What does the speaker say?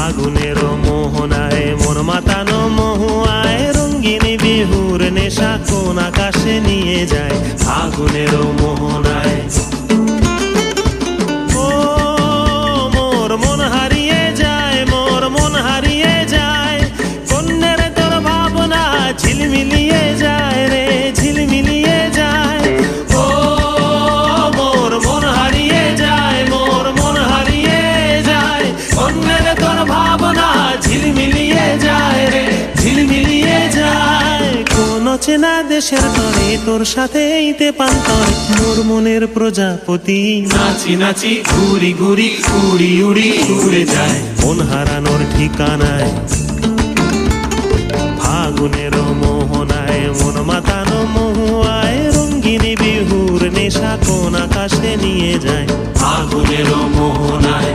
ফাগুনের মোহনায় মন মাতানো মহুয়ায় রঙ্গিনী বিহুর নেশা কোন আকাশে নিয়ে যায় ফাগুনের মোহনায়। ও মোর মন হারিয়ে যায়, মোর মন হারিয়ে যায়, কন্যের তোর ভাবনা ঝিলমিলিয়ে যায় রে ঝিলমিলিয়ে যায়। ও মোর মন হারিয়ে যায়, মোর মন হারিয়ে যায়, কন্যের তোর ভাবনা ঝিলমিলিয়ে যায় রে ঝিলমিলিয়ে যায়। কোন চেনা দেশের তরে তোর সাথে এইতে পান্তর মোর মনের প্রজাপতি নাচি নাচি ঘুরি ঘুরি উড়ি উড়ি উড়ে যায় মন হারানোর ঠিকানায়। ফাগুনের মোহনায় মন মাতানো মহুয়ায় রঙ্গিনী বিহুর নেশা কোন আকাশে নিয়ে যায় ফাগুনের মোহনায়।